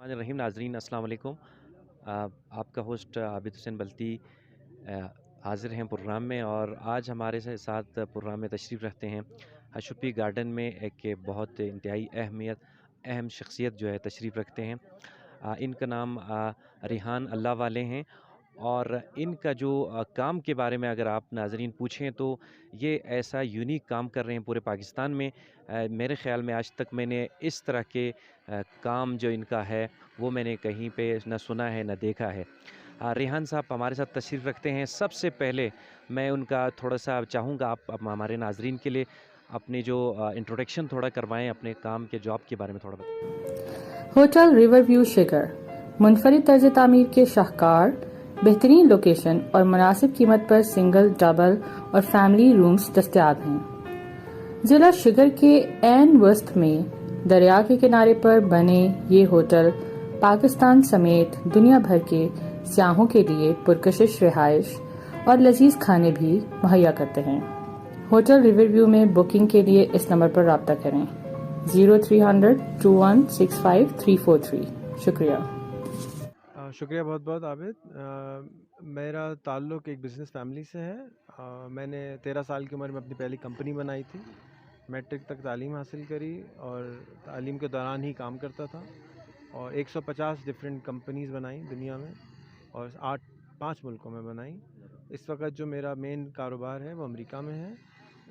रहीम नाजरीन अस्सलाम वालेकुम। आपका होस्ट आबिद हुसैन बल्ती हाज़िर हैं प्रोग्राम में और आज हमारे साथ प्रोग्राम में तशरीफ़ रखते हैं हशुपी गार्डन में एक बहुत इंतहाई अहम शख्सियत जो है तशरीफ़ रखते हैं। इनका नाम रिहान अल्लाह वाले हैं और इनका जो काम के बारे में अगर आप नाज़रीन पूछें तो ये ऐसा यूनिक काम कर रहे हैं पूरे पाकिस्तान में। मेरे ख़्याल में आज तक मैंने इस तरह के काम जो इनका है वो मैंने कहीं पे ना सुना है ना देखा है। रेहान साहब हमारे साथ तशरीफ़ रखते हैं। सबसे पहले मैं उनका थोड़ा-सा चाहूँगा आप हमारे नाज़रीन के लिए अपनी जो इंट्रोडक्शन थोड़ा करवाएँ अपने काम के जॉब के बारे में थोड़ा बताएँ। होटल रिवरव्यू शिखर मुनफरिद तर्ज तामीर के शाहकार, बेहतरीन लोकेशन और मुनासिब कीमत पर सिंगल, डबल और फैमिली रूम्स दस्तयाब हैं। जिला शिगर के ऐन वस्त में दरिया के किनारे पर बने ये होटल पाकिस्तान समेत दुनिया भर के सियाहों के लिए पुरकशिश रिहाइश और लजीज खाने भी मुहैया करते हैं। होटल रिवरव्यू में बुकिंग के लिए इस नंबर पर राब्ता करें 0300 2165 343। शुक्रिया। शुक्रिया बहुत बहुत आबिद। मेरा ताल्लुक़ एक बिज़नेस फैमिली से है। मैंने 13 साल की उम्र में अपनी पहली कंपनी बनाई थी। मैट्रिक तक तालीम हासिल करी और तालीम के दौरान ही काम करता था और 150 डिफरेंट कंपनीज़ बनाई दुनिया में और 5 मुल्कों में बनाई। इस वक्त जो मेरा मेन कारोबार है वो अमेरिका में है।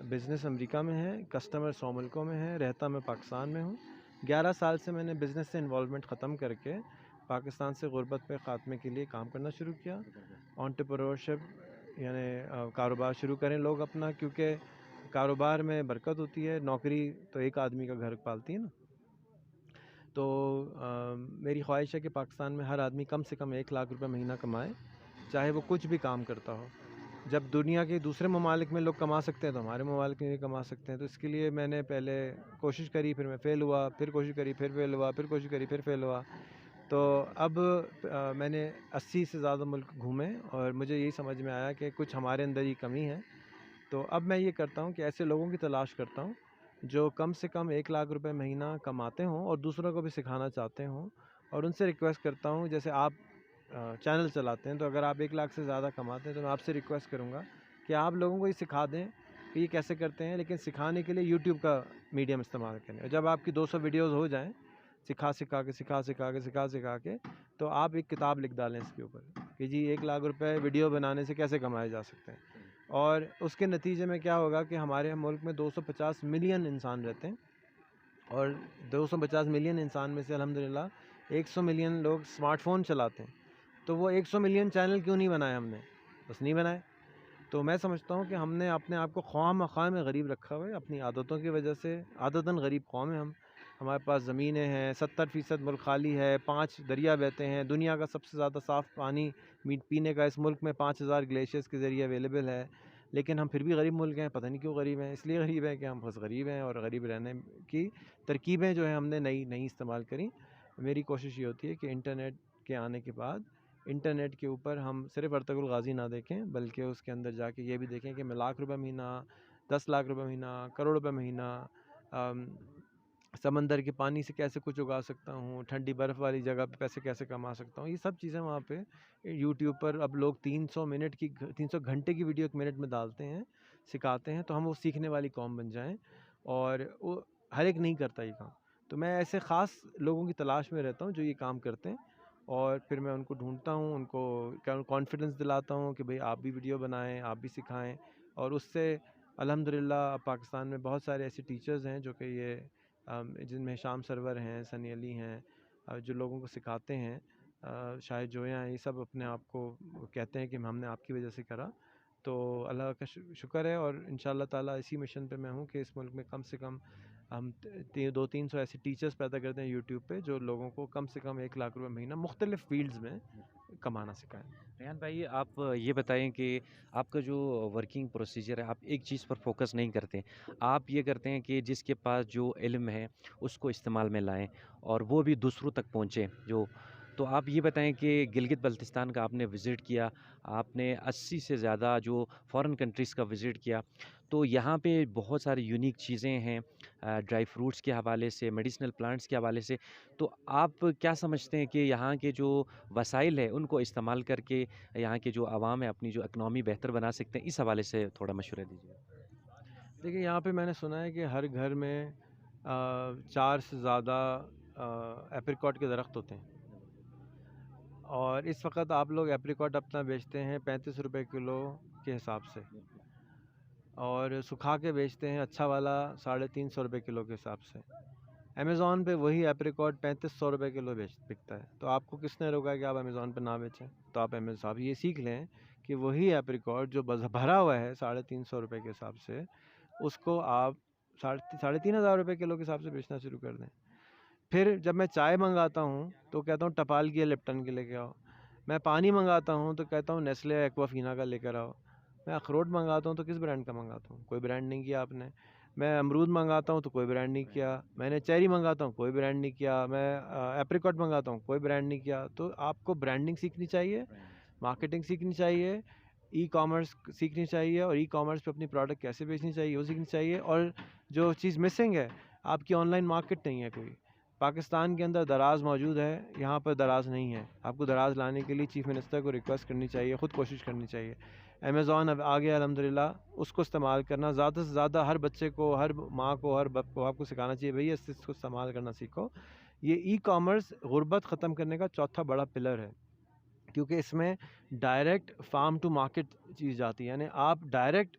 बिज़नेस अमेरिका में है, कस्टमर 100 मुल्कों में है, रहता मैं पाकिस्तान में हूँ। 11 साल से मैंने बिज़नेस से इन्वॉल्वमेंट ख़त्म करके पाकिस्तान से गुर्बत पे ख़ात्मे के लिए काम करना शुरू किया। एंटरप्रेन्योरशिप यानी कारोबार शुरू करें लोग अपना, क्योंकि कारोबार में बरकत होती है। नौकरी तो एक आदमी का घर पालती है ना। तो मेरी ख्वाहिश है कि पाकिस्तान में हर आदमी कम से कम 1 लाख रुपए महीना कमाए, चाहे वो कुछ भी काम करता हो। जब दुनिया के दूसरे ममालिक में लोग कमा सकते हैं तो हमारे ममालिक में भी कमा सकते हैं। तो इसके लिए मैंने पहले कोशिश करी, फिर मैं फ़ेल हुआ, फिर कोशिश करी, फिर फ़ेल हुआ, फिर कोशिश करी, फिर फ़ेल हुआ। तो अब मैंने 80 से ज़्यादा मुल्क घूमे और मुझे यही समझ में आया कि कुछ हमारे अंदर ही कमी है। तो अब मैं ये करता हूँ कि ऐसे लोगों की तलाश करता हूँ जो कम से कम 1 लाख रुपए महीना कमाते हों और दूसरों को भी सिखाना चाहते हों, और उनसे रिक्वेस्ट करता हूँ, जैसे आप चैनल चलाते हैं, तो अगर आप 1 लाख से ज़्यादा कमाते हैं तो मैं आपसे रिक्वेस्ट करूँगा कि आप लोगों को ये सिखा दें कि ये कैसे करते हैं, लेकिन सिखाने के लिए यूट्यूब का मीडियम इस्तेमाल करें। और जब आपकी 200 वीडियोज़ हो जाएँ सिखा के, तो आप एक किताब लिख डालें इसके ऊपर कि जी 1 लाख रुपए वीडियो बनाने से कैसे कमाए जा सकते हैं। और उसके नतीजे में क्या होगा कि हमारे मुल्क में 250 मिलियन इंसान रहते हैं और 250 मिलियन इंसान में से अल्हम्दुलिल्लाह 100 मिलियन लोग स्मार्टफ़ोन चलाते हैं। तो वो 100 मिलियन चैनल क्यों नहीं बनाए हमने? बस नहीं बनाए। तो मैं समझता हूँ कि हमने अपने आप को ख्वाह-मख़्वाह में गरीब रखा हुआ है अपनी आदतों की वजह से। आदतन गरीब कौम है हम। हमारे पास ज़मीनें हैं, 70% मुल्क खाली है, 5 दरिया बहते हैं, दुनिया का सबसे ज़्यादा साफ़ पानी पीने का इस मुल्क में 5000 ग्लेशियर्स के ज़रिए अवेलेबल है। लेकिन हम फिर भी गरीब मुल्क हैं। पता नहीं क्यों गरीब हैं? इसलिए गरीब हैं कि हम बस गरीब हैं और गरीब रहने की तरकीबें जो हैं हमने नई इस्तेमाल करी। मेरी कोशिश ये होती है कि इंटरनेट के आने के बाद इंटरनेट के ऊपर हम सिर्फ़ अर्तुग़रुल गाज़ी ना देखें, बल्कि उसके अंदर जाके ये भी देखें कि मैं लाख रुपए महीना, 10 लाख रुपए महीना, करोड़ रुपए महीना समंदर के पानी से कैसे कुछ उगा सकता हूँ, ठंडी बर्फ़ वाली जगह पे पैसे कैसे कमा सकता हूँ। ये सब चीज़ें वहाँ पे यूट्यूब पर अब लोग 300 घंटे की वीडियो 1 मिनट में डालते हैं, सिखाते हैं, तो हम वो सीखने वाली कौम बन जाएँ। और वो हर एक नहीं करता ये काम। तो मैं ऐसे ख़ास लोगों की तलाश में रहता हूँ जो ये काम करते हैं और फिर मैं उनको ढूँढता हूँ, उनको कॉन्फिडेंस दिलाता हूँ कि भई आप भी वीडियो बनाएँ, आप भी सिखाएँ। और उससे अल्हम्दुलिल्लाह पाकिस्तान में बहुत सारे ऐसे टीचर्स हैं जो कि ये जिनमें शाम सरवर हैं, सनी अली हैं, जो लोगों को सिखाते हैं। शाहिद जोया हैं, ये सब अपने आप को कहते हैं कि हमने आपकी वजह से करा। तो अल्लाह का शुक्र है और इंशाअल्लाह ताला इसी मिशन पे मैं हूँ कि इस मुल्क में कम से कम हम 200-300 ऐसे टीचर्स पैदा करते हैं यूट्यूब पे जो लोगों को कम से कम 1 लाख रुपए महीना मुख्तलिफ़ फ़ील्ड्स में कमाना सिखाएँ। रेहान भाई आप ये बताएं कि आपका जो वर्किंग प्रोसीजर है आप एक चीज़ पर फोकस नहीं करते। आप ये करते हैं कि जिसके पास जो इल्म है उसको इस्तेमाल में लाएं और वो भी दूसरों तक पहुँचे जो तो आप ये बताएँ कि गिलगित बल्तिस्तान का आपने विज़िट किया, आपने 80 से ज़्यादा जो फ़ॉरेन कंट्रीज़ का विज़िट किया, तो यहाँ पे बहुत सारी यूनिक चीज़ें हैं ड्राई फ्रूट्स के हवाले से, मेडिसिनल प्लांट्स के हवाले से। तो आप क्या समझते हैं कि यहाँ के जो वसाइल है, उनको इस्तेमाल करके यहाँ के जो अवाम है, अपनी जो इकनॉमी बेहतर बना सकते हैं? इस हवाले से थोड़ा मशवरा दीजिए। देखिए, यहाँ पे मैंने सुना है कि हर घर में 4 से ज़्यादा एप्रिकॉट के दरख्त होते हैं, और इस वक्त आप लोग एप्रिकॉट अपना बेचते हैं 35 रुपए किलो के हिसाब से, और सुखा के बेचते हैं अच्छा वाला 350 रुपये किलो के हिसाब से। अमेज़ॉन पे वही एप्रिकॉट 3500 रुपये किलो बिकता है। तो आपको किसने रोका कि आप अमेज़ॉन पे ना बेचें? तो आप ये सीख लें कि वही एप्रिकॉट जो भरा हुआ है 350 रुपये के हिसाब से, उसको आप 3,500 किलो के हिसाब से बेचना शुरू कर दें। फिर जब मैं चाय मंगाता हूँ तो कहता हूँ टपाल की या लिप्टन की लेके आओ। मैं पानी मंगाता हूँ तो कहता हूँ नेस्ले एक्वाफीना का लेकर आओ। मैं अखरोट मंगाता हूँ तो किस ब्रांड का मंगाता हूँ? कोई ब्रांड नहीं किया आपने। मैं अमरूद मंगाता हूँ तो कोई ब्रांड नहीं किया। मैंने चेरी मंगाता हूँ, कोई ब्रांड नहीं किया। मैं एप्रिकॉट मंगाता हूँ, कोई ब्रांड नहीं किया। तो आपको ब्रांडिंग सीखनी चाहिए, मार्केटिंग सीखनी चाहिए, ई कॉमर्स सीखनी चाहिए, और ई कॉमर्स पे अपनी प्रोडक्ट कैसे बेचनी चाहिए वो सीखनी चाहिए। और जो चीज़ मिसिंग है, आपकी ऑनलाइन मार्केट नहीं है कोई। पाकिस्तान के अंदर दराज मौजूद है, यहाँ पर दराज नहीं है। आपको दराज लाने के लिए चीफ़ मिनिस्टर को रिक्वेस्ट करनी चाहिए, ख़ुद कोशिश करनी चाहिए। अमेज़ॉन अब आ गया अल्हम्दुलिल्लाह, उसको इस्तेमाल करना ज़्यादा से ज़्यादा हर बच्चे को, हर माँ को, हर बाप को आपको सिखाना चाहिए, भैया इसको इस्तेमाल करना सीखो। ये ई कॉमर्स गुर्बत ख़त्म करने का चौथा बड़ा पिलर है, क्योंकि इसमें डायरेक्ट फार्म टू मार्केट चीज़ जाती है, यानी आप डायरेक्ट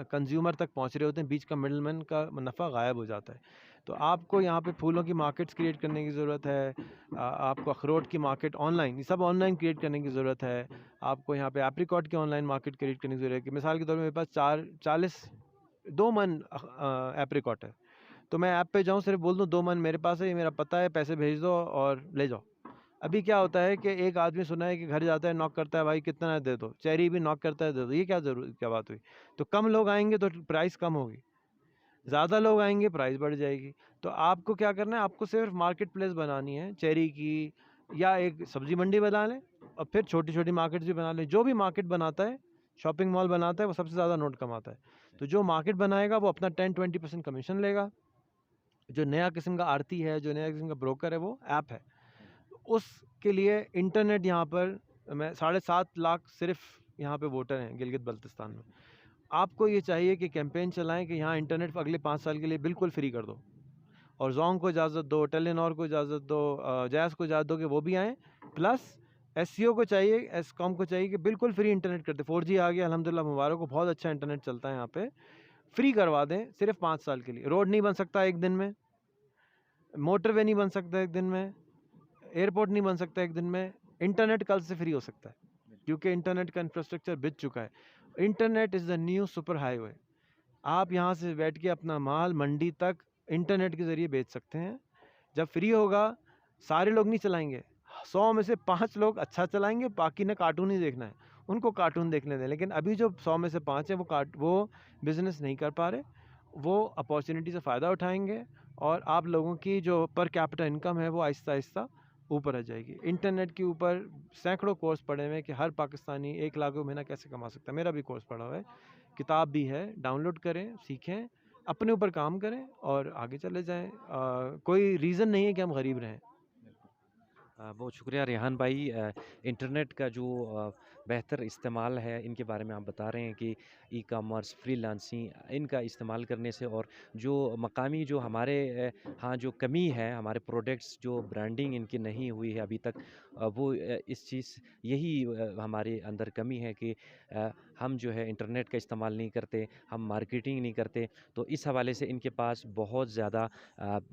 कंज्यूमर तक पहुंच रहे होते हैं, बीच का मिडलमैन का मुनाफा गायब हो जाता है। तो आपको यहाँ पे फूलों की मार्केट्स क्रिएट करने की ज़रूरत है, आपको अखरोट की मार्केट ऑनलाइन, ये सब ऑनलाइन क्रिएट करने की ज़रूरत है। आपको यहाँ पे एप्रिकॉट की ऑनलाइन मार्केट क्रिएट करने की ज़रूरत है। कि मिसाल के तौर पर मेरे पास 2 मन एप्रिकॉट है, तो मैं ऐप पे जाऊँ, सिर्फ बोल दूँ 2 मन मेरे पास है, ये मेरा पता है, पैसे भेज दो और ले जाओ। अभी क्या होता है कि एक आदमी सुना है कि घर जाता है, नॉक करता है, भाई कितना है दे दो। चेरी भी नॉक करता है, दे दो। ये क्या बात हुई? तो कम लोग आएंगे तो प्राइस कम होगी, ज़्यादा लोग आएंगे प्राइस बढ़ जाएगी। तो आपको क्या करना है, आपको सिर्फ मार्केट प्लेस बनानी है चेरी की, या एक सब्जी मंडी बना लें, और फिर छोटी छोटी मार्केट्स भी बना लें। जो भी मार्केट बनाता है, शॉपिंग मॉल बनाता है, वो सबसे ज़्यादा नोट कमाता है। तो जो मार्केट बनाएगा वो अपना 10-20% कमीशन लेगा। जो नया किस्म का आरती है, जो नया किस्म का ब्रोकर है, वो ऐप है। उसके लिए इंटरनेट, यहाँ पर मैं 7.5 लाख सिर्फ यहाँ पे वोटर हैं गिलगित बल्तिस्तान में। आपको ये चाहिए कि कैंपेन चलाएं कि यहाँ इंटरनेट अगले 5 साल के लिए बिल्कुल फ्री कर दो, और जोंग को इजाज़त दो, टेलीनॉर को इजाज़त दो, जैस को इजाज़त दो कि वो भी आएँ। प्लस एससीओ को चाहिए, एसकॉम को चाहिए कि बिल्कुल फ्री इंटरनेट कर दे। 4G आ गया अल्हम्दुलिल्लाह, मुबारक हो, बहुत अच्छा इंटरनेट चलता है यहाँ पे। फ्री करवा दें सिर्फ 5 साल के लिए। रोड नहीं बन सकता एक दिन में, मोटरवे नहीं बन सकता एक दिन में, एयरपोर्ट नहीं बन सकता एक दिन में। इंटरनेट कल से फ्री हो सकता है, क्योंकि इंटरनेट का इंफ्रास्ट्रक्चर बिक चुका है। Internet is the new super highway. आप यहाँ से बैठ के अपना माल मंडी तक इंटरनेट के ज़रिए बेच सकते हैं। जब फ्री होगा, सारे लोग नहीं चलाएंगे, 100 में से 5 लोग अच्छा चलाएंगे, बाकी ने कार्टून ही देखना है, उनको कार्टून देखने दें। लेकिन अभी जो 100 में से 5 है, वो बिज़नेस नहीं कर पा रहे, वो अपॉर्चुनिटी से फ़ायदा उठाएंगे, और आप लोगों की जो पर कैपिटा इनकम है वो आहिस्ता आहिस्ता ऊपर आ जाएगी। इंटरनेट के ऊपर सैकड़ों कोर्स पड़े हुए हैं कि हर पाकिस्तानी 1 लाख रुपये महीना कैसे कमा सकता है। मेरा भी कोर्स पड़ा हुआ है, किताब भी है, डाउनलोड करें, सीखें, अपने ऊपर काम करें और आगे चले जाएं। कोई रीज़न नहीं है कि हम गरीब रहें। बहुत शुक्रिया रेहान भाई। इंटरनेट का जो बेहतर इस्तेमाल है, इनके बारे में आप बता रहे हैं कि ई कॉमर्स, फ्रीलांसिंग, इनका इस्तेमाल करने से, और जो मकामी जो हमारे हाँ जो कमी है, हमारे प्रोडक्ट्स जो ब्रांडिंग इनकी नहीं हुई है अभी तक, वो इस चीज़ यही हमारे अंदर कमी है कि हम जो है इंटरनेट का इस्तेमाल नहीं करते, हम मार्केटिंग नहीं करते। तो इस हवाले से इनके पास बहुत ज़्यादा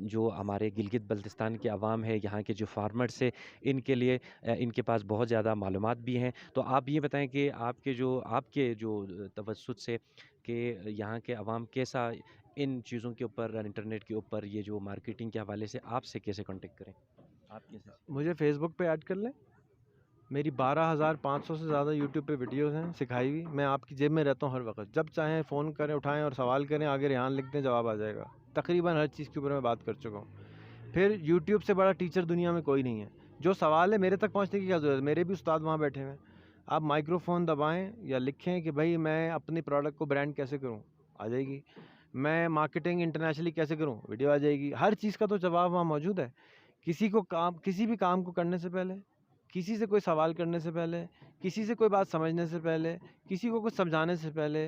जो हमारे गिलगित बल्तिस्तान के अवाम है, यहाँ के जो फार्मर्स है, इनके लिए इनके पास बहुत ज़्यादा मालूमात भी हैं। तो आप ये बताएं कि आपके जो तवज्जुद से कि यहाँ के अवाम कैसा इन चीज़ों के ऊपर, इंटरनेट के ऊपर, ये जो मार्केटिंग के हवाले से आपसे कैसे कांटेक्ट करें? आप कैसे? मुझे फेसबुक पे ऐड कर लें। मेरी 12,500 से ज़्यादा यूट्यूब पे वीडियोस हैं सिखाई हुई। मैं आपकी जेब में रहता हूँ हर वक्त, जब चाहें फ़ोन करें, उठाएं और सवाल करें, आगे रेहान लिख दें, जवाब आ जाएगा। तकरीबन हर चीज़ के ऊपर मैं बात कर चुका हूँ। फिर यूट्यूब से बड़ा टीचर दुनिया में कोई नहीं है। जो सवाल है मेरे तक पहुंचने की क्या ज़रूरत है, मेरे भी उस्ताद वहाँ बैठे हुए हैं। आप माइक्रोफ़ोन दबाएं या लिखें कि भाई मैं अपनी प्रोडक्ट को ब्रांड कैसे करूं, आ जाएगी। मैं मार्केटिंग इंटरनेशनली कैसे करूं, वीडियो आ जाएगी। हर चीज़ का तो जवाब वहाँ मौजूद है। किसी भी काम को करने से पहले, किसी से कोई सवाल करने से पहले, किसी से कोई बात समझने से पहले, किसी को कुछ समझाने से पहले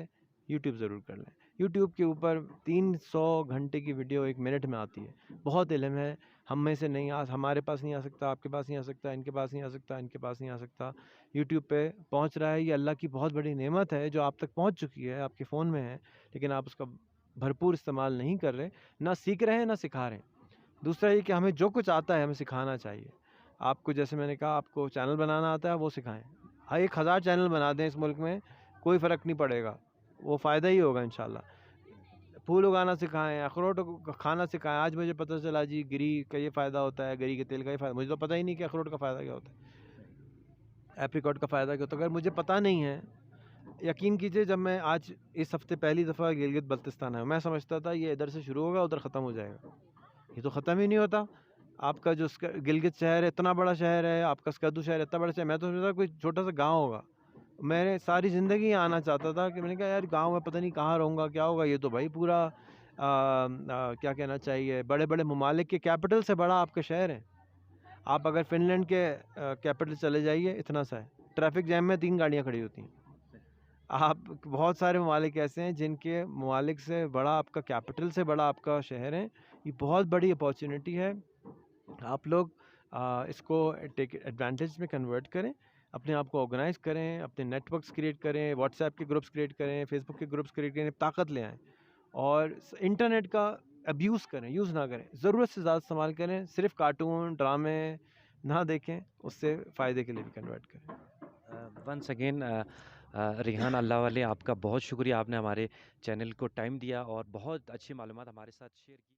यूट्यूब ज़रूर कर लें। यूट्यूब के ऊपर 300 घंटे की वीडियो 1 मिनट में आती है। बहुत इल्म है, हम में से नहीं आ हमारे पास नहीं आ सकता, आपके पास नहीं आ सकता, इनके पास नहीं आ सकता, इनके पास नहीं आ सकता। यूट्यूब पे पहुंच रहा है, ये अल्लाह की बहुत बड़ी नेमत है जो आप तक पहुंच चुकी है, आपके फ़ोन में है, लेकिन आप उसका भरपूर इस्तेमाल नहीं कर रहे, ना सीख रहे हैं, ना सिखा रहे हैं। दूसरा ये कि हमें जो कुछ आता है हमें सिखाना चाहिए। आपको जैसे मैंने कहा, आपको चैनल बनाना आता है, वो सिखाएँ। हाँ, 1000 चैनल बना दें इस मुल्क में, कोई फ़र्क नहीं पड़ेगा, वो फ़ायदा ही होगा इंशाल्लाह। फूल उगाना सिखाएँ, अखरोट खाना सिखाएँ। आज मुझे पता चला जी गिरी का ये फ़ायदा होता है, गिरी के तेल का ये फ़ायदा, मुझे तो पता ही नहीं कि अखरोट का फ़ायदा क्या होता है, एप्रिकॉट का फ़ायदा क्या होता है। अगर मुझे पता नहीं है, यकीन कीजिए जब मैं आज इस हफ़्ते पहली दफ़ा गिलगित बल्तिस्तान आया, मैं समझता था ये इधर से शुरू होगा, उधर ख़त्म हो जाएगा। ये तो ख़त्म ही नहीं होता। आपका जो गिलगित शहर है, इतना बड़ा शहर है, आपका स्कर्दू शहर इतना बड़ा शहर, मैं तो समझता था कोई छोटा सा गाँव होगा। मैंने सारी ज़िंदगी यहाँ आना चाहता था कि मैंने कहा यार गाँव में पता नहीं कहाँ रहूँगा, क्या होगा। ये तो भाई पूरा क्या कहना चाहिए, बड़े-बड़े ममालिक के कैपिटल से बड़ा आपका शहर है। आप अगर फ़िनलैंड के कैपिटल चले जाइए, इतना सा है। ट्रैफ़िक जैम में 3 गाड़ियाँ खड़ी होती हैं। आप बहुत सारे ममालिक ऐसे हैं जिनके ममालिक से बड़ा आपका कैपिटल से बड़ा आपका शहर है। ये बहुत बड़ी अपॉर्चुनिटी है। आप लोग इसको टेक एडवांटेज में कन्वर्ट करें, अपने आप को ऑर्गेनाइज़ करें, अपने नेटवर्क्स क्रिएट करें, व्हाट्सएप के ग्रुप्स क्रिएट करें, फेसबुक के ग्रुप्स क्रिएट करें, ताकत ले आएँ और इंटरनेट का अब्यूज़ करें, यूज़ ना करें। ज़रूरत से ज़्यादा इस्तेमाल करें, सिर्फ कार्टून, ड्रामे ना देखें, उससे फ़ायदे के लिए भी कन्वर्ट करें। वंस अगेन रिहान अल्लाह वाले, आपका बहुत शुक्रिया, आपने हमारे चैनल को टाइम दिया और बहुत अच्छी मालूमात हमारे साथ शेयर की।